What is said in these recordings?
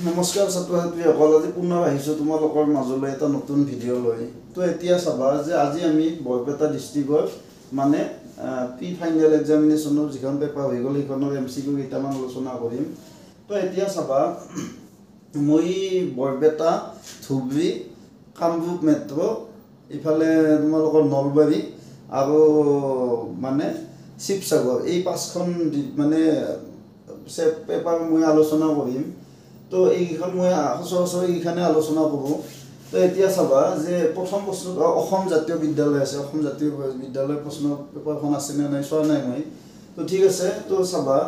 নমস্কাৰ ছাত্ৰ-ছাত্ৰীসকল, আজি পুনৰ আহিছোঁ তোমালোকৰ মাজলৈ এটা নতুন ভিডিঅ' লৈ। তো এতিয়া চাবা যে আজি আমি বৰপেটা ডিষ্ট্ৰিক্টৰ মানে প্ৰি ফাইনেল এক্সামিনেশ্যনৰ যিখন পেপাৰ হৈ গ'ল সেইখনৰ MCQ কেইটামান আলোচনা কৰিম। তো এতিয়া চাবা মই বৰপেটা, ধুবুৰী, কামৰূপ মেট্ৰ', ইফালে তোমালোকৰ নলবাৰী আৰু মানে শিৱসাগৰ এই পাঁচখন মানে পেপাৰ মই আলোচনা কৰিম। তো এইকেইখন মই সচৰাচৰ এইখানে আলোচনা কৰোঁ। তো এতিয়া চাবা যে প্ৰথম প্ৰশ্ন অসম জাতীয় বিদ্যালয় আছে, অসম জাতীয় বিদ্যালয় প্ৰশ্ন পেপাৰখন আছেনে নাই চোৱা নাই মই। তো ঠিক আছে, তো চাবা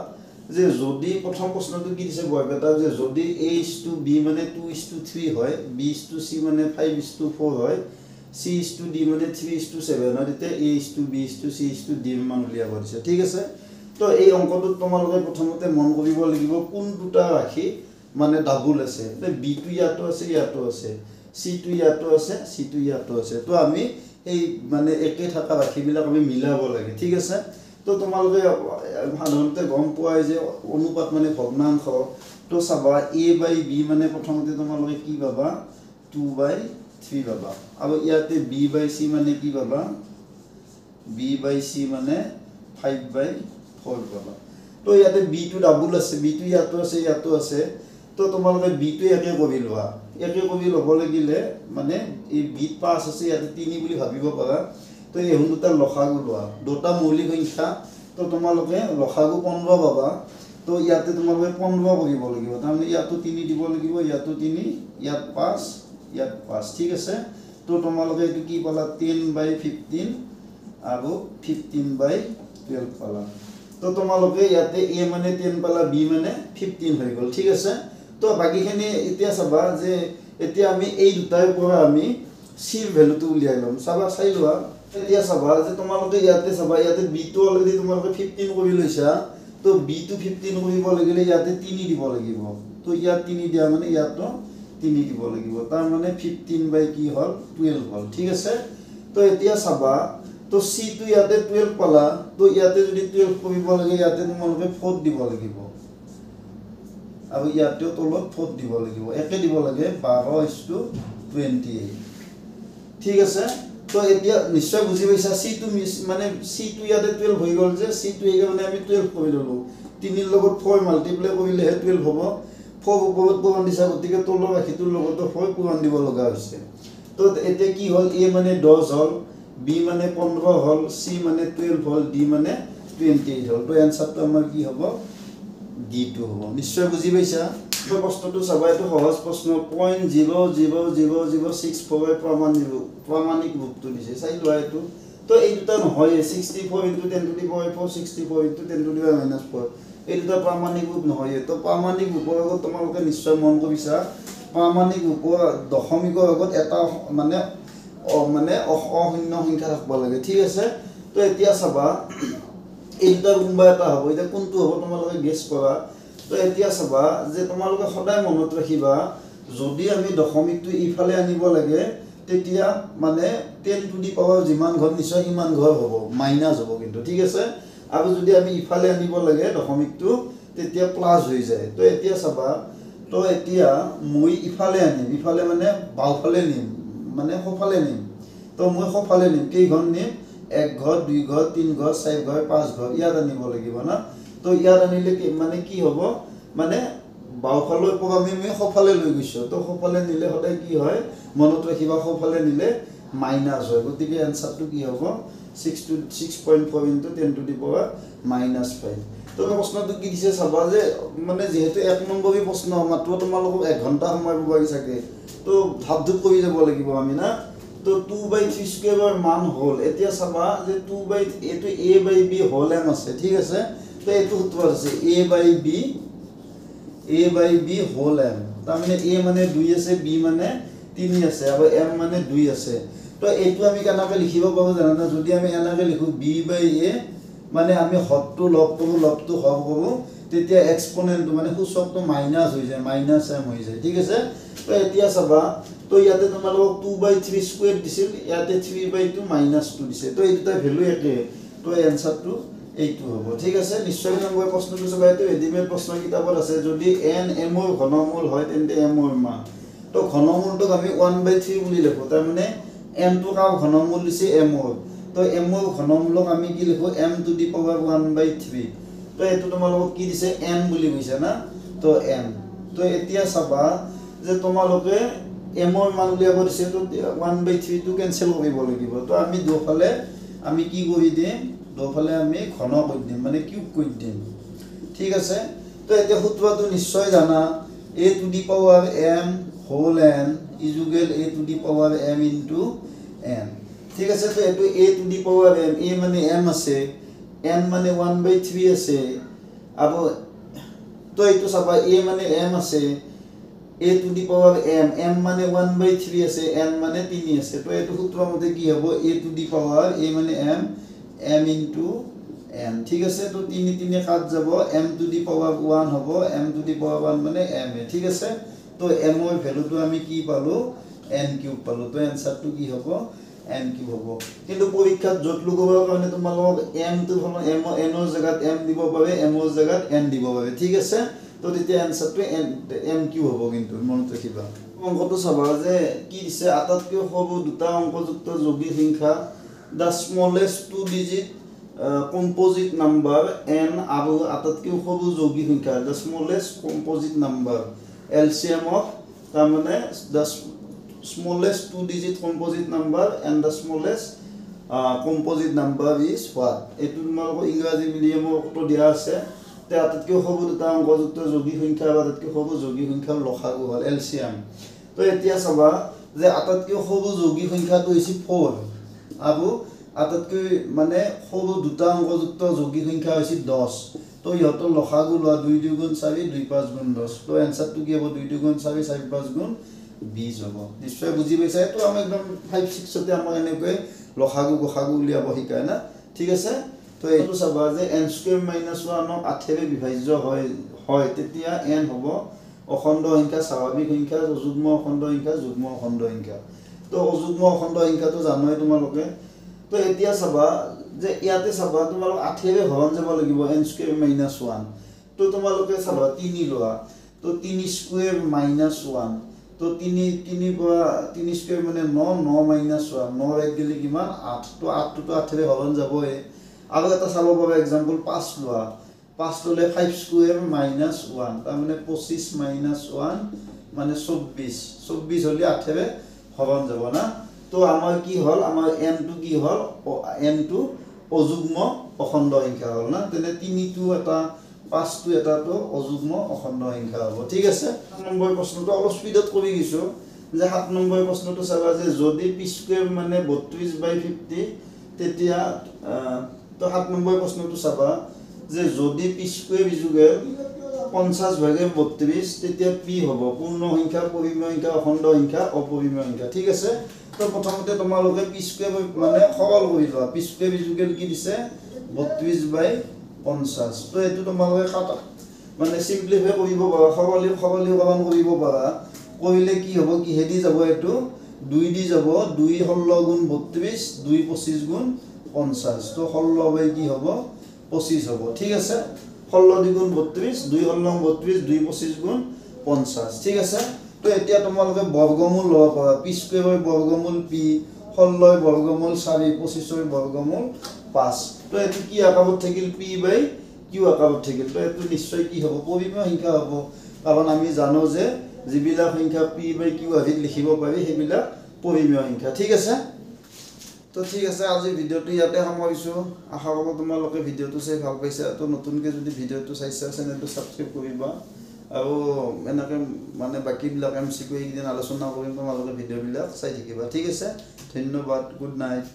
যে যদি প্ৰথম প্ৰশ্নটো কি দিছে বৰপেটা, যে যদি A:B মানে 2:3 হয়, B:C মানে 5:4 হয়, C:D মানে 3:7 হয়, তেতিয়া A:B C:D মান উলিয়াব দিছে। ঠিক আছে, তো এই অংকটোত তোমালোকে প্ৰথমতে মন কৰিব লাগিব কোন দুটা ৰাশি মানে ডাবুল আছে। বিটো ইয়াতো আছে, ইয়াতো আছে, চিটো ইয়াতো আছে, চিটো ইয়াতো আছে। তো আমি এই মানে একে থকা ৰাশিবিলাক আমি মিলাব লাগে। ঠিক আছে, তো তোমালোকে সাধাৰণতে গম পোৱাই যে অনুপাত মানে ভগ্নাংশ। তো চাবা A/B মানে প্ৰথমতে তোমালোকে কি পাবা, 2/3 পাবা। আৰু ইয়াতে B/C মানে কি পাবা, B/C মানে 5/4 পাবা। তো ইয়াতে বিটো ডাবুল আছে, বিটো ইয়াতো আছে, ইয়াতো আছে। তো তোমালোকে বিটো একে কৰি লোৱা। একে কৰি ল'ব লাগিলে মানে এই বিত 5 আছে, ইয়াতে 3 বুলি ভাবিব পাৰা। তো এই দুটা লসাগু লোৱা, দুটা মৌলিক সংখ্যা। তো তোমালোকে লসাগু 15 পাবা। তো ইয়াতে তোমালোকে 15 কৰিব লাগিব, তাৰমানে ইয়াতো 3 দিব লাগিব, ইয়াতো 3, ইয়াত 5, ইয়াত 5। ঠিক আছে, তো তোমালোকে এইটো কি পালা, 10/15 আৰু 15/12 পালা। তো তোমালোকে ইয়াতে A মানে 10 পালা, B মানে 15 হৈ গ'ল। ঠিক আছে, তো বাকীখিনি এতিয়া চাবা যে এতিয়া আমি এই দুটাৰ পৰা আমি চিৰ ভেলুটো উলিয়াই ল'ম। চাবা চাই লোৱা। এতিয়া চাবা যে তোমালোকে ইয়াতে চাবা, ইয়াতে বিটো অলৰেডি তোমালোকে 15 কৰি লৈছা। তো বিটো 15 কৰিব লাগিলে ইয়াতে 3 দিব লাগিব। তো ইয়াত 3 দিয়া মানে ইয়াতো 3 দিব লাগিব, তাৰমানে 15 কি হ'ল, 12 হ'ল। ঠিক আছে, তো এতিয়া চাবা তো চিটো ইয়াতে 12 পালা। তো ইয়াতে যদি 12 কৰিব লাগে ইয়াতে তোমালোকে 4 দিব লাগিব, আৰু ইয়াতেও তলত 4 দিব লাগিব, একে দিব লাগে 12:28। ঠিক আছে, তো এতিয়া নিশ্চয় বুজি পাইছা। চিটো মানে চিটো ইয়াতে 12 হৈ গ'ল, যে চিটো সেইকাৰণে আমি 12 কৰি ল'লোঁ। 3ৰ লগত 4 মাল্টিপ্লাই কৰিলেহে 12 হ'ব। 4 ওপৰত পূৰণ দিছা, গতিকে তলৰ ৰাশিটোৰ লগতো 4 পূৰণ দিব লগা হৈছে। তো এতিয়া কি হ'ল, A মানে 10 হ'ল, B মানে 15 হ'ল, C মানে 12 হ'ল, D মানে 28 হ'ল। তো এনচাৰটো আমাৰ কি হ'ব, D2 হ'ব। নিশ্চয় বুজি পাইছা। প্ৰশ্নটো চাবা, এইটো সহজ প্ৰশ্ন। 0.00064 প্ৰামাণিক ৰূপটো দিছে, চাই লোৱা এইটো। তো এই দুটা নহয়, 64 × 10⁴, 64 × 10⁻⁴, এই দুটা প্ৰামাণিক ৰূপ নহয়। তো প্ৰামাণিক ৰূপৰ আগত তোমালোকে নিশ্চয় মন কৰিছা, প্ৰামাণিক ৰূপৰ দশমিকৰ আগত এটা মানে অশূন্য সংখ্যা থাকিব লাগে। ঠিক আছে, তো এতিয়া চাবা এই দুটাৰ কোনোবা এটা হ'ব। এতিয়া কোনটো হ'ব তোমালোকে গেছ কৰা। তো এতিয়া চাবা যে তোমালোকে সদায় মনত ৰাখিবা, যদি আমি দশমিকটো ইফালে আনিব লাগে তেতিয়া মানে 10⁻⁴ যিমান ঘৰ নিশ্চয় সিমান ঘৰ হ'ব, মাইনাছ হ'ব কিন্তু। ঠিক আছে, আৰু যদি আমি ইফালে আনিব লাগে দশমিকটো তেতিয়া প্লাছ হৈ যায়। তো এতিয়া চাবা, তো এতিয়া মই ইফালে আনিম, ইফালে মানে বাওঁফালে নিম, মানে সোঁফালে নিম। তো মই সোঁফালে নিম, কেইঘৰ নিম, 1 ঘৰ, 2 ঘৰ, 3 ঘৰ, 4 ঘৰ, 5 ঘৰ, ইয়াত আনিব লাগিব না। তো ইয়াত আনিলে মানে কি হ'ব, মানে বাওঁফালৰ পৰা আমি সোঁফালে লৈ গৈছোঁ। তো সোঁফালে নিলে সদায় কি হয়, মনত ৰাখিবা, সোঁফালে নিলে মাইনাছ হয়। গতিকে এনচাৰটো কি হ'ব, 6.4 × 10⁻⁻5। তো প্ৰশ্নটো কি দিছে চাবা, যে মানে যিহেতু 1 নম্বৰী প্ৰশ্ন, মাত্ৰ তোমালোকক 1 ঘণ্টা সময় পাব চাগে। তো ধাপ-ধুপ কৰি যাব লাগিব আমি না। তো 2/3² মান হ'ল। এতিয়া চাবা যে এইটো A/B হোল m আছে। ঠিক আছে, তো এইটো সূত্ৰ আছে A/B হোল m, তাৰমানে A মানে 2 আছে, B মানে 3 আছে, আৰু m মানে 2 আছে। তো এইটো আমি কেনেকৈ লিখিব পাৰোঁ জানানে, যদি আমি এনেকৈ লিখোঁ B/A, মানে আমি হৰটো লগ কৰোঁ, লগটো হৰ কৰোঁ, তেতিয়া এক্সপনেণ্টটো মানে সূচকটো মাইনাছ হৈ যায়, -m হৈ যায়। ঠিক আছে, তো এতিয়া চাবা, তো ইয়াতে তোমালোকক 2/3² দিছিল, ইয়াতে 3/2 -2 দিছে। তো এই দুটা ভেলু একে, তো এনচাৰটো এইটো হ'ব ঠিক আছে নিশ্চয় নম্বৰ প্ৰশ্নটো চাবা এইটো ৰেডিমেড প্ৰশ্ন কিতাপত আছে যদি n m ৰ ঘনমূল হয় তেন্তে m ৰ মান তো ঘনমূলটোক আমি 1/3 বুলি লিখো তাৰ মানে m টো কাও ঘনমূল দিছে m ৰ তো m ৰ ঘনমূলক আমি কি লিখো m টু দি পাৱাৰ 1/3 তো এটো তোমালোকক কি দিছে n বুলি কৈছে না তো n তো এতিয়া চাবা যে তোমালোকে m ৰ মান উলিয়াব দিছে তো 1/3 টো কেনসেল কৰিব লাগিব তো আমি দুফালে আমি কি কৰি দিম দুফালে আমি ঘন কৰি দিম মানে কিউব কৰি দিম ঠিক আছে তো এতিয়া সূত্ৰটো নিশ্চয় জানা a to the power m whole n equal a to the power m into n ঠিক আছে তো এটো a to the power m a মানে m আছে n মানে 1/3 আছে আবো তো এটো চাবা a মানে m আছে a to the power m m মানে 1/3 আছে n মানে 3 আছে তো এটো সূত্ৰৰ মতে কি হ'ব a to the power a মানে m m ইনটু n ঠিক আছে তো 3 3 কাট যাব m টু দি পাৱাৰ 1 হ'ব m টু দি পাৱাৰ 1 মানে m ঠিক আছে তো m ৰ ভ্যালুটো আমি কি পালো n কিউব পালো তো এনসাৰটো কি হ'ব n কিউব হ'ব কিন্তু পৰীক্ষাত জট লগাবৰ কাৰণে তোমালোক m টো হ'ল m n ৰ জায়গাত m দিব পাৰে m ৰ জায়গাত n দিব পাৰে ঠিক আছে তো তেতিয়া এনসাৰটো m কিউব হ'ব কিন্তু মনত ৰাখিবা অংকটো চাবা যে কি দিছে আটাতকৈ সৰু দুটা অংকযুক্ত যৌগিক সংখ্যা the smallest two digit composite number n আৰু আটাতকৈ সৰু যৌগিক সংখ্যা the smallest composite number LCM of তাৰ মানে the smallest two digit composite number and the smallest composite number is what এটো তোমালোকৰ ইংৰাজী মিডিয়ামৰ অটো দিয়া আছে তে আটাতকৈ সৰু দুটা অংকযুক্ত যৌগিক সংখ্যা আৰু আটাতকৈ সৰু যৌগিক সংখ্যাৰ লসাগু হ'ল LCM তো এতিয়া চাবা যে আটাতকৈ সৰু যৌগিক সংখ্যাটো হৈছে 4 আৰু আটাতকৈ মানে সৰু দুটা অংকযুক্ত যৌগিক সংখ্যা হৈছে 10 তো ইহতৰ লসাগু লোৱা 2 2 গুণ 4 2 5 গুণ 10 তো এনসারটো কি হ'ব 2 2 গুণ 4 4 5 গুণ 20 হ'ব নিশ্চয় বুজি পাইছা তো আমি একদম 5 6 তে আমাৰ এনেকৈ লসাগু গসাগু উলিয়াব শিকায় না ঠিক আছে তো এইটো চাবা যে n² - 1 ক 8 ৰে বিভাজ্য হয় তেতিয়া n হ'ব অখণ্ড সংখ্যা স্বাভাৱিক সংখ্যা যুগ্ম অখণ্ড সংখ্যা যুগ্ম অখণ্ড সংখ্যা তো অযুগ্ম অখণ্ড সংখ্যাটো জানোই তোমালোকে তো এতিয়া চাবা যে ইয়াতে চাবা তোমালোক 8 ৰে হৰণ যাব লাগিব n² - 1 তো তোমালোকে চাবা 3 লোৱা তো 3² - 1 তো 3 পৰা 3² মানে 9 9 - 1 9 এক গলি কিমান 8 তো 8 তো 8 ৰে হৰণ যাবই আৰু এটা চাব পাবে एग्जांपल 5 লোৱা 5 ললে 5² - 1 তাৰ মানে 25 - 1 মানে 24 24 হলি 8 ৰে হৰণ যাব না তো আমাৰ কি হল আমাৰ n টো কি হল n টো অযুগ্ম অখণ্ড সংখ্যা হল না তেনে 3 টো এটা 5 টো এটা তো অযুগ্ম অখণ্ড সংখ্যা হ'ব ঠিক আছে 7 নম্বৰ প্ৰশ্নটো অলপ স্পিডত কৰি গিছো যে 7 নম্বৰ প্ৰশ্নটো চাবা যে যদি p² মানে 32/50 তেতিয়া তো 7 নম্বৰ প্ৰশ্নটো চাবা যে যদি p² ইজুগেল 50/32 তেতিয়া p হ'ব পূৰ্ণ সংখ্যা পৰিমেয় সংখ্যা অখণ্ড সংখ্যা অপৰিমেয় সংখ্যা ঠিক আছে তো প্ৰথমতে তোমালোকে p² মানে সৰল কৰি লোৱা p² ইজুগেল কি দিছে 32/50 তো এটো তোমালোকে কাটা মানে সিম্পলিফাই কৰিব পাৰা সৰলীকৰণ কৰিব পাৰা কৰিলে কি হ'ব কি হেদি যাব এটো 2 দি যাব 2 16 গুণ 32 2 25 গুণ 50 তো 16 বাই কি হ'ব 25 হ'ব ঠিক আছে 16 দ্বিগুণ 32 2 16 32 2 25 গুণ 50 ঠিক আছে তো এতিয়া তোমালোকে বর্গমূল লব পাৰা p² ৰ বৰ্গমূল p 16 ৰ বৰ্গমূল 4 25 ৰ বৰ্গমূল 5 তো এটো কি আকাৰত থাকিল p বাই q আকাৰত থাকিল তো এটো নিশ্চয় কি হ'ব পৰিমেয় সংখ্যা হ'ব কাৰণ আমি জানো যে যিবিলা সংখ্যা p বাই q আদিত লিখিব পাৰি হেবিলা পৰিমেয় সংখ্যা ঠিক আছে তো ঠিক আছে আজি ভিডিওটো ইয়াতে সামৰিছো আশা কৰোঁ তোমালোকে ভিডিওটো চাই ভাল পাইছা তো নতুনকৈ যদি ভিডিওটো চাইছা চেনেলটো সাবস্ক্ৰাইব কৰিবা আৰু এনেকৈ মানে বাকিবিলাক MCQ এইদিন আলোচনা কৰিম তোমালোকে ভিডিওবিলাক চাই থাকিবা ঠিক আছে ধন্যবাদ গুড নাইট